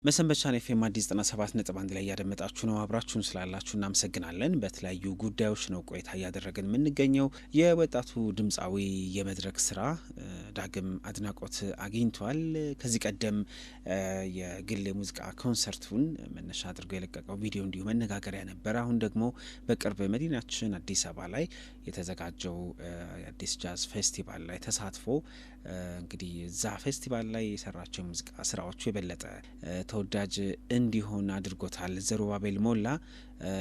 መሰንበቻን ኤፍኤም አዲስ 97.1 ላይ ያደመጣችሁ ነው። አብራችሁን ስላላችሁ እናመሰግናለን። በተለያዩ ጉዳዮች ነው ቆይታ እያደረግን የምንገኘው። የወጣቱ ድምፃዊ የመድረክ ስራ ዳግም አድናቆት አግኝቷል። ከዚህ ቀደም የግል የሙዚቃ ኮንሰርቱን መነሻ አድርጎ የለቀቀው ቪዲዮ እንዲሁ መነጋገሪያ ነበር። አሁን ደግሞ በቅርብ መዲናችን አዲስ አበባ ላይ የተዘጋጀው የአዲስ ጃዝ ፌስቲቫል ላይ ተሳትፎ እንግዲህ እዛ ፌስቲቫል ላይ የሰራቸው የሙዚቃ ስራዎቹ የበለጠ ተወዳጅ እንዲሆን አድርጎታል። ዘሩባቤል ሞላ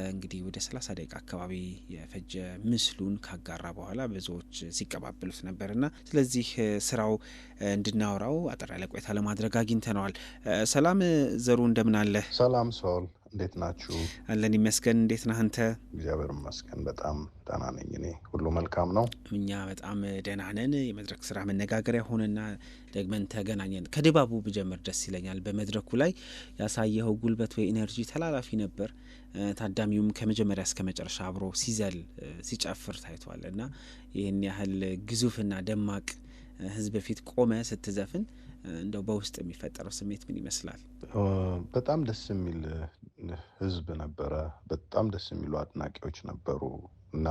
እንግዲህ ወደ 30 ደቂቃ አካባቢ የፈጀ ምስሉን ካጋራ በኋላ ብዙዎች ሲቀባበሉት ነበርና ስለዚህ ስራው እንድናወራው አጠር ያለ ቆይታ ለማድረግ አግኝተነዋል። ሰላም ዘሩ፣ እንደምን አለ? ሰላም ሶል፣ እንዴት ናችሁ? አለን ይመስገን። እንዴት ነህ አንተ? እግዚአብሔር ይመስገን በጣም ደህና ነኝ። እኔ ሁሉ መልካም ነው። እኛ በጣም ደህና ነን። የመድረክ ስራ መነጋገሪያ ሆነና ደግመን ተገናኘን። ከድባቡ ብጀምር ደስ ይለኛል። በመድረኩ ላይ ያሳየኸው ጉልበት ወይ ኢነርጂ ተላላፊ ነበር። ታዳሚውም ከመጀመሪያ እስከ መጨረሻ አብሮ ሲዘል ሲጨፍር ታይቷል እና ይህን ያህል ግዙፍና ደማቅ ህዝብ ፊት ቆመ ስትዘፍን እንደው በውስጥ የሚፈጠረው ስሜት ምን ይመስላል? በጣም ደስ የሚል ህዝብ ነበረ። በጣም ደስ የሚሉ አድናቂዎች ነበሩ እና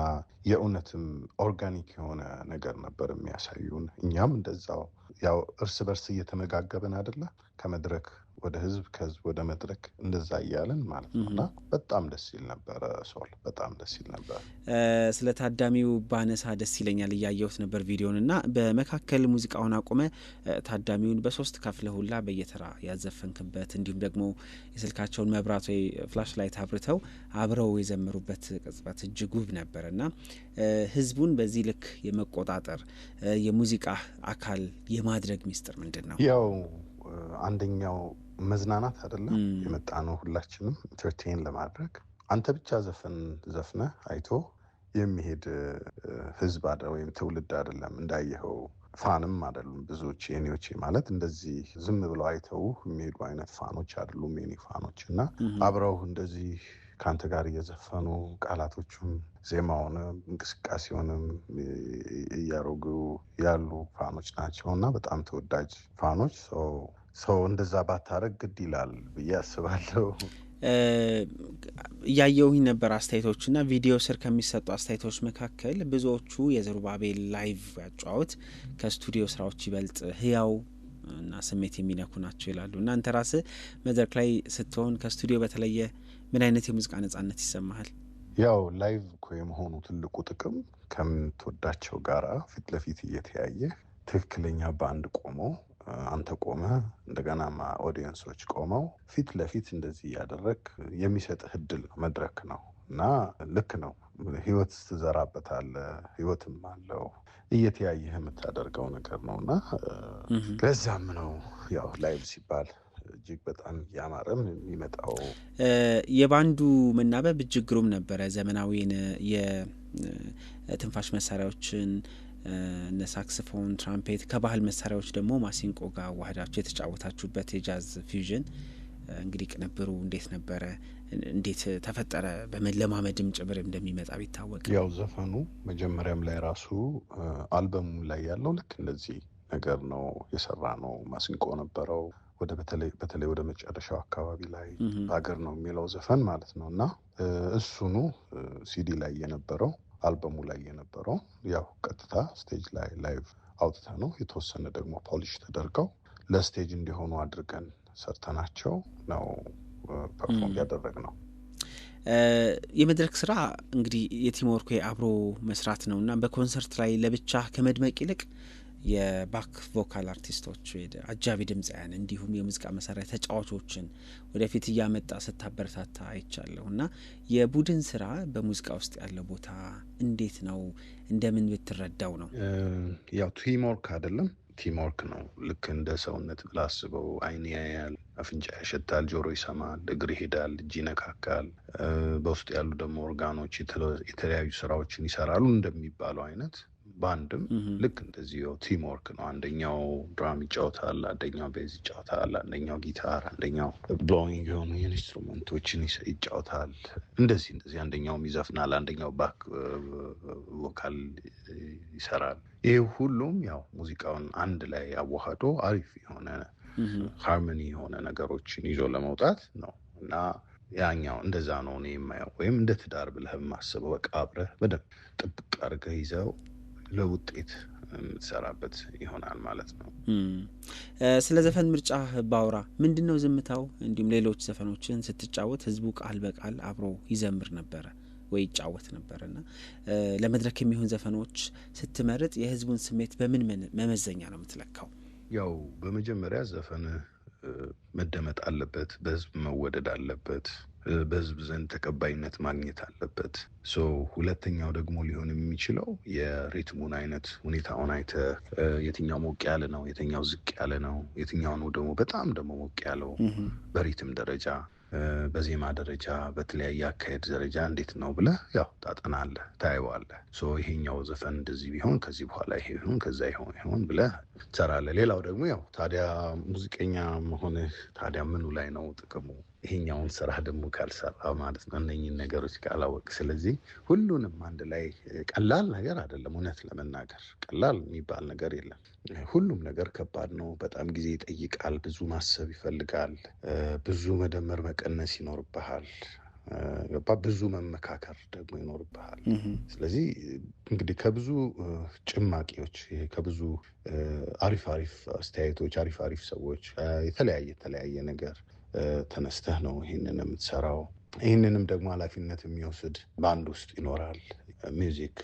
የእውነትም ኦርጋኒክ የሆነ ነገር ነበር የሚያሳዩን። እኛም እንደዛው ያው እርስ በርስ እየተመጋገብን አይደለ፣ ከመድረክ ወደ ህዝብ፣ ከህዝብ ወደ መድረክ እንደዛ እያለን ማለት ነው እና በጣም ደስ ይል ነበረ። ሶል በጣም ደስ ይል ነበር። ስለ ታዳሚው ባነሳ ደስ ይለኛል። እያየሁት ነበር ቪዲዮን እና በመካከል ሙዚቃውን አቁመ ታዳሚውን በሶስት ከፍለ ሁላ በየተራ ያዘፈንክበት እንዲሁም ደግሞ የስልካቸውን መብራት ወይ ፍላሽ ላይት አብርተው አብረው የዘመሩበት ቅጽበት እጅግ ውብ ነበር እና ህዝቡን በዚህ ልክ የመቆጣጠር የሙዚቃ አካል የማድረግ ሚስጥር ምንድን ነው? ያው አንደኛው መዝናናት አይደለም የመጣ ነው። ሁላችንም ኢንተርቴይን ለማድረግ አንተ ብቻ ዘፍነ አይቶ የሚሄድ ህዝብ ወይም ትውልድ አይደለም። እንዳየኸው ፋንም አይደሉም ብዙዎች የኔዎች ማለት እንደዚህ ዝም ብለው አይተው የሚሄዱ አይነት ፋኖች አይደሉም የኔ ፋኖች እና አብረው እንደዚህ ከአንተ ጋር እየዘፈኑ ቃላቶቹም ዜማውንም እንቅስቃሴውንም እያሮጉ ያሉ ፋኖች ናቸው እና በጣም ተወዳጅ ፋኖች። ሰው እንደዛ ባታረግ ግድ ይላል ብዬ አስባለሁ። እያየሁኝ ነበር አስተያየቶችና ቪዲዮ ስር ከሚሰጡ አስተያየቶች መካከል ብዙዎቹ የዘሩባቤል ላይቭ ያጫወት ከስቱዲዮ ስራዎች ይበልጥ ህያው እና ስሜት የሚነኩ ናቸው ይላሉ። እና አንተ ራስህ መድረክ ላይ ስትሆን ከስቱዲዮ በተለየ ምን አይነት የሙዚቃ ነጻነት ይሰማሃል? ያው ላይቭ እኮ የመሆኑ ትልቁ ጥቅም ከምትወዳቸው ጋራ ፊት ለፊት እየተያየ ትክክለኛ ባንድ ቆሞ አንተ ቆመ እንደገና ኦዲየንሶች ቆመው ፊት ለፊት እንደዚህ እያደረግ የሚሰጥህ እድል ነው፣ መድረክ ነው እና ልክ ነው። ህይወት ትዘራበታል፣ ህይወትም አለው እየተያየህ የምታደርገው ነገር ነው እና ለዛም ነው ያው ላይቭ ሲባል እጅግ በጣም ያማረም የሚመጣው። የባንዱ መናበብ እጅግ ግሩም ነበረ። ዘመናዊን የትንፋሽ መሳሪያዎችን እነ ሳክስፎን፣ ትራምፔት ከባህል መሳሪያዎች ደግሞ ማሲንቆ ጋር ዋህዳችሁ የተጫወታችሁበት የጃዝ ፊውዥን እንግዲህ ቅንብሩ እንዴት ነበረ? እንዴት ተፈጠረ? በመለማመድም ጭምር እንደሚመጣ ቢታወቅ። ያው ዘፈኑ መጀመሪያም ላይ ራሱ አልበሙ ላይ ያለው ልክ እንደዚህ ነገር ነው የሰራ ነው። ማሲንቆ ነበረው በተለይ ወደ መጨረሻው አካባቢ ላይ ሀገር ነው የሚለው ዘፈን ማለት ነው እና እሱኑ ሲዲ ላይ የነበረው አልበሙ ላይ የነበረው ያው ቀጥታ ስቴጅ ላይ ላይቭ አውጥተ ነው። የተወሰነ ደግሞ ፖሊሽ ተደርገው ለስቴጅ እንዲሆኑ አድርገን ሰርተናቸው ነው ፐርፎርም ያደረግ ነው። የመድረክ ስራ እንግዲህ የቲም ወርክ አብሮ መስራት ነው እና በኮንሰርት ላይ ለብቻ ከመድመቅ ይልቅ የባክ ቮካል አርቲስቶች አጃቢ ድምፃውያን እንዲሁም የሙዚቃ መሳሪያ ተጫዋቾችን ወደፊት እያመጣ ስታበረታታ አይቻለሁ እና የቡድን ስራ በሙዚቃ ውስጥ ያለው ቦታ እንዴት ነው? እንደምን ብትረዳው ነው? ያው ቲም ወርክ አይደለም፣ ቲም ወርክ ነው። ልክ እንደ ሰውነት ብላስበው አይን ያያል፣ አፍንጫ ያሸታል፣ ጆሮ ይሰማል፣ እግር ይሄዳል፣ እጅ ይነካካል። በውስጥ ያሉ ደግሞ ኦርጋኖች የተለያዩ ስራዎችን ይሰራሉ እንደሚባለው አይነት ባንድም ልክ እንደዚህ ቲም ወርክ ነው። አንደኛው ድራም ይጫወታል፣ አንደኛው ቤዝ ይጫወታል፣ አንደኛው ጊታር፣ አንደኛው ብሎዊንግ የሆኑ ኢንስትሩመንቶችን ይጫወታል። እንደዚህ አንደኛውም ይዘፍናል፣ አንደኛው ባክ ቮካል ይሰራል። ይህ ሁሉም ያው ሙዚቃውን አንድ ላይ አዋህዶ አሪፍ የሆነ ሃርመኒ የሆነ ነገሮችን ይዞ ለመውጣት ነው እና ያኛው እንደዛ ነው እኔ የማየው። ወይም እንደ ትዳር ብለህ የማስበው በቃ አብረህ በደንብ ጥብቅ አድርገህ ይዘው ለውጤት የምትሰራበት ይሆናል ማለት ነው። ስለ ዘፈን ምርጫ ባውራ ምንድን ነው ዝምታው? እንዲሁም ሌሎች ዘፈኖችን ስትጫወት ህዝቡ ቃል በቃል አብሮ ይዘምር ነበረ ወይ ይጫወት ነበር እና ለመድረክ የሚሆን ዘፈኖች ስትመርጥ የህዝቡን ስሜት በምን መመዘኛ ነው የምትለካው? ያው በመጀመሪያ ዘፈን መደመጥ አለበት፣ በህዝብ መወደድ አለበት፣ በህዝብ ዘንድ ተቀባይነት ማግኘት አለበት። ሁለተኛው ደግሞ ሊሆን የሚችለው የሪትሙን አይነት ሁኔታውን አይተህ የትኛው ሞቅ ያለ ነው፣ የትኛው ዝቅ ያለ ነው፣ የትኛው ነው ደግሞ በጣም ደግሞ ሞቅ ያለው በሪትም ደረጃ፣ በዜማ ደረጃ፣ በተለያየ አካሄድ ደረጃ እንዴት ነው ብለህ ያው ታጠናለህ፣ ታየዋለህ። ይሄኛው ዘፈን እንደዚህ ቢሆን ከዚህ በኋላ ይሄ ይሁን ከዛ ይሆን ብለህ ትሰራለህ። ሌላው ደግሞ ያው ታዲያ ሙዚቀኛ መሆንህ ታዲያ ምኑ ላይ ነው ጥቅሙ? ይሄኛውን ስራ ደግሞ ካልሰራ ማለት ነው፣ እነኝህን ነገሮች ካላወቅ። ስለዚህ ሁሉንም አንድ ላይ ቀላል ነገር አይደለም። እውነት ለመናገር ቀላል የሚባል ነገር የለም። ሁሉም ነገር ከባድ ነው። በጣም ጊዜ ይጠይቃል። ብዙ ማሰብ ይፈልጋል። ብዙ መደመር መቀነስ ይኖርብሃል። ብዙ መመካከር ደግሞ ይኖርብሃል። ስለዚህ እንግዲህ ከብዙ ጭማቂዎች፣ ከብዙ አሪፍ አስተያየቶች፣ አሪፍ ሰዎች፣ የተለያየ ነገር ተነስተህ ነው ይህንን የምትሰራው። ይህንንም ደግሞ ኃላፊነት የሚወስድ በአንድ ውስጥ ይኖራል ሚውዚክ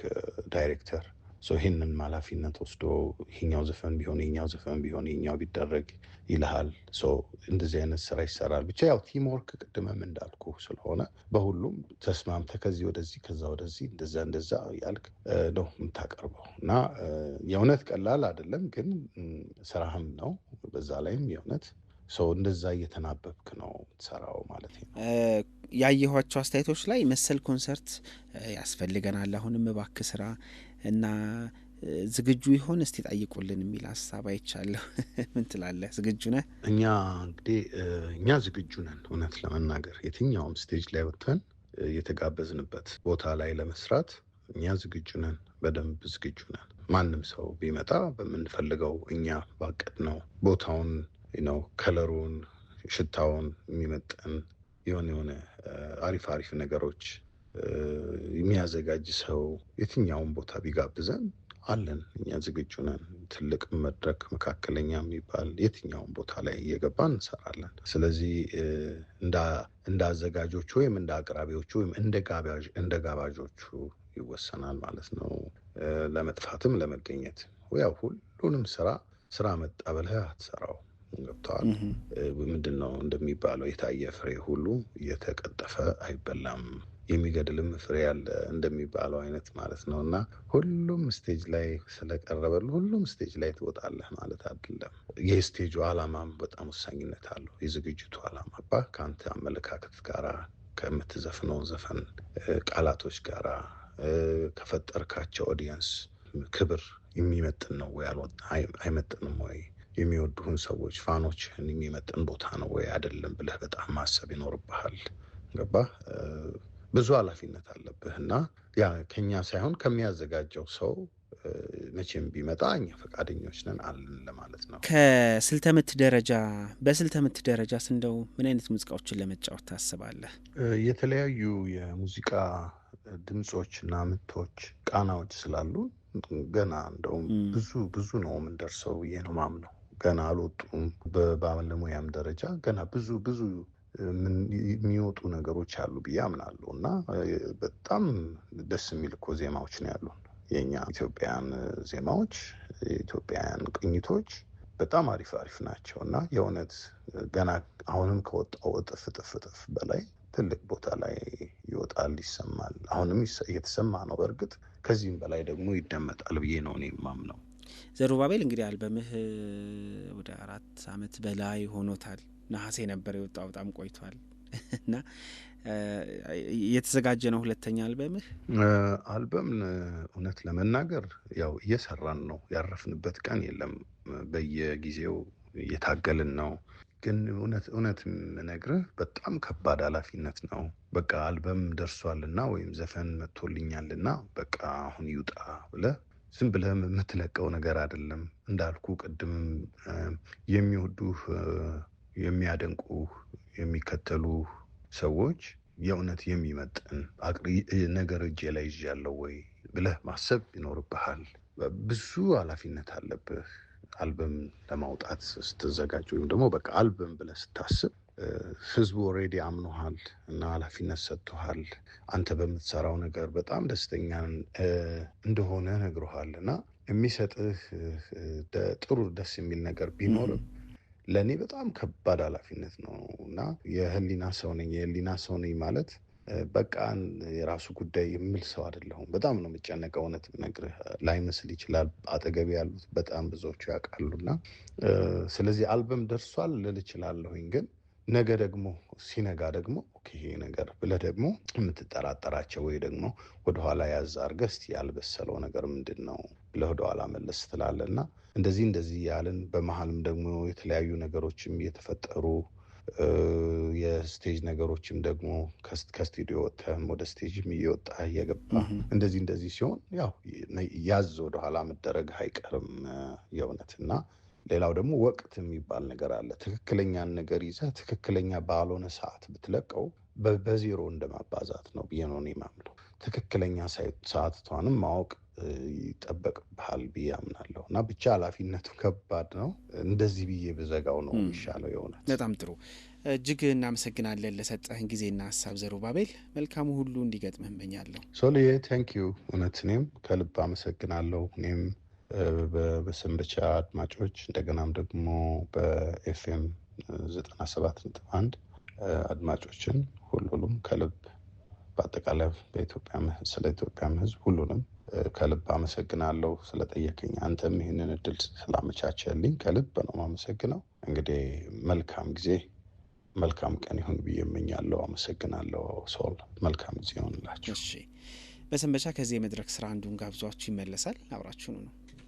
ዳይሬክተር። ይህንን ኃላፊነት ወስዶ ይሄኛው ዘፈን ቢሆን ይሄኛው ቢደረግ ይልሃል። እንደዚህ አይነት ስራ ይሰራል። ብቻ ያው ቲም ወርክ ቅድመም እንዳልኩ ስለሆነ በሁሉም ተስማምተህ ከዚህ ወደዚህ ከዛ ወደዚህ እንደዛ ያልክ ነው የምታቀርበው እና የእውነት ቀላል አይደለም፣ ግን ስራህም ነው። በዛ ላይም የእውነት እንደዛ እየተናበብክ ነው የምትሰራው ማለት ነው። ያየኋቸው አስተያየቶች ላይ መሰል ኮንሰርት ያስፈልገናል፣ አሁንም እባክህ ስራ እና ዝግጁ ይሆን እስቲ ጠይቁልን የሚል ሀሳብ አይቻለሁ። ምን ትላለህ? ዝግጁ ነህ? እኛ ዝግጁ ነን። እውነት ለመናገር የትኛውም ስቴጅ ላይ ወጥተን የተጋበዝንበት ቦታ ላይ ለመስራት እኛ ዝግጁ ነን፣ በደንብ ዝግጁ ነን። ማንም ሰው ቢመጣ በምንፈልገው እኛ ባቀድነው ቦታውን ነው ከለሩን፣ ሽታውን የሚመጥን የሆነ አሪፍ ነገሮች የሚያዘጋጅ ሰው የትኛውን ቦታ ቢጋብዘን አለን፣ እኛ ዝግጁ ነን። ትልቅ መድረክ፣ መካከለኛ የሚባል የትኛውን ቦታ ላይ እየገባን እንሰራለን። ስለዚህ እንደ አዘጋጆቹ ወይም እንደ አቅራቢዎቹ ወይም እንደ ጋባዦቹ ይወሰናል ማለት ነው። ለመጥፋትም ለመገኘት ያው ሁሉንም ስራ መጣ ብለህ አትሰራው። ገብተዋል። ምንድን ነው እንደሚባለው የታየ ፍሬ ሁሉ እየተቀጠፈ አይበላም፣ የሚገድልም ፍሬ ያለ እንደሚባለው አይነት ማለት ነው። እና ሁሉም ስቴጅ ላይ ስለቀረበል ሁሉም ስቴጅ ላይ ትወጣለህ ማለት አይደለም። የስቴጁ ዓላማም በጣም ወሳኝነት አለው። የዝግጅቱ ዓላማ ከአንተ አመለካከት ጋራ፣ ከምትዘፍነው ዘፈን ቃላቶች ጋራ፣ ከፈጠርካቸው ኦዲየንስ ክብር የሚመጥን ነው ወይ አይመጥንም ወይ፣ የሚወዱህን ሰዎች ፋኖችህን የሚመጥን ቦታ ነው ወይ አይደለም ብለህ በጣም ማሰብ ይኖርብሃል። ገባህ? ብዙ ኃላፊነት አለብህ እና ያ ከኛ ሳይሆን ከሚያዘጋጀው ሰው መቼም ቢመጣ እኛ ፈቃደኞች ነን አለን ለማለት ነው። በስልተ ምት ደረጃ እንደው ምን አይነት ሙዚቃዎችን ለመጫወት ታስባለህ? የተለያዩ የሙዚቃ ድምጾችና ምቶች፣ ቃናዎች ስላሉ ገና እንደውም ብዙ ነው የምንደርሰው ብዬ ነው ማምነው። ገና አልወጡም። በባለሙያም ደረጃ ገና ብዙ የሚወጡ ነገሮች አሉ ብዬ አምናለሁ እና በጣም ደስ የሚል እኮ ዜማዎች ነው ያሉን። የኛ ኢትዮጵያውያን ዜማዎች፣ የኢትዮጵያውያን ቅኝቶች በጣም አሪፍ ናቸው እና የእውነት ገና አሁንም ከወጣው እጥፍ በላይ ትልቅ ቦታ ላይ ይወጣል፣ ይሰማል። አሁንም እየተሰማ ነው። በእርግጥ ከዚህም በላይ ደግሞ ይደመጣል ብዬ ነው እኔ የማምነው። ዘሩባቤል እንግዲህ አልበምህ ወደ 4 ዓመት በላይ ሆኖታል። ነሐሴ ነበር የወጣው፣ በጣም ቆይቷል እና የተዘጋጀ ነው ሁለተኛ አልበምህ? አልበም እውነት ለመናገር ያው እየሰራን ነው። ያረፍንበት ቀን የለም። በየጊዜው እየታገልን ነው። ግን እውነት የምነግርህ በጣም ከባድ ኃላፊነት ነው። በቃ አልበም ደርሷልና ወይም ዘፈን መጥቶልኛልና በቃ አሁን ይውጣ ብለህ ዝም ብለህ የምትለቀው ነገር አይደለም። እንዳልኩ ቅድም የሚወዱህ የሚያደንቁህ የሚከተሉ ሰዎች የእውነት የሚመጥን ነገር እጄ ላይ ይዣለሁ ወይ ብለህ ማሰብ ይኖርብሃል። ብዙ ኃላፊነት አለብህ። አልበም ለማውጣት ስትዘጋጅ ወይም ደግሞ በቃ አልበም ብለህ ስታስብ ህዝቡ ኦልሬዲ አምኖሃል እና ኃላፊነት ሰጥቶሃል። አንተ በምትሰራው ነገር በጣም ደስተኛ እንደሆነ ነግሮሃል እና የሚሰጥህ ጥሩ ደስ የሚል ነገር ቢኖርም ለእኔ በጣም ከባድ ኃላፊነት ነው እና የህሊና ሰው ነኝ ማለት በቃ የራሱ ጉዳይ የምል ሰው አይደለሁም። በጣም ነው የምጨነቀው። እውነት ብነግርህ ላይመስል ይችላል። አጠገቤ ያሉት በጣም ብዙዎቹ ያውቃሉና ስለዚህ አልበም ደርሷል ልል እችላለሁኝ። ግን ነገ ደግሞ ሲነጋ ደግሞ ይሄ ነገር ብለህ ደግሞ የምትጠራጠራቸው ወይ ደግሞ ወደኋላ ያዝ አድርገህ እስቲ ያልበሰለው ነገር ምንድን ነው ብለህ ወደኋላ መለስ ትላለህ እና እንደዚህ ያልን በመሀልም ደግሞ የተለያዩ ነገሮችም እየተፈጠሩ የስቴጅ ነገሮችም ደግሞ ከስቱዲዮ ወጥተህም ወደ ስቴጅም እየወጣህ እየገባህ እንደዚህ ሲሆን ያው ያዝ ወደኋላ መደረግ አይቀርም የእውነት እና ሌላው ደግሞ ወቅት የሚባል ነገር አለ። ትክክለኛን ነገር ይዘህ ትክክለኛ ባልሆነ ሰዓት ብትለቀው በዜሮ እንደማባዛት ነው ብዬ ነው እኔ የማምነው። ትክክለኛ ሰዓቷንም ማወቅ ይጠበቅብሃል ብዬ አምናለሁ እና ብቻ ኃላፊነቱ ከባድ ነው። እንደዚህ ብዬ ብዘጋው ነው የሚሻለው የእውነት። በጣም ጥሩ። እጅግ እናመሰግናለን ለሰጠህን ጊዜና ሀሳብ ዘሩባቤል። መልካሙ ሁሉ እንዲገጥምህ እመኛለሁ። ሶልዬ ቴንኪዩ። እውነት እኔም ከልብ አመሰግናለሁ። እኔም በሰንበቻ አድማጮች እንደገናም ደግሞ በኤፍኤም 97.1 አድማጮችን ሁሉንም ከልብ በአጠቃላይ ስለ ኢትዮጵያም ሕዝብ ሁሉንም ከልብ አመሰግናለሁ ስለጠየቀኝ። አንተም ይህንን እድል ስላመቻቸልኝ ከልብ ነው አመሰግነው። እንግዲህ መልካም ጊዜ መልካም ቀን ይሁን ብዬ እመኛለሁ። አመሰግናለሁ ሶል። መልካም ጊዜ ይሆንላችሁ። እሺ፣ በሰንበቻ ከዚህ የመድረክ ስራ አንዱን ጋብዟችሁ ይመለሳል። አብራችሁኑ ነው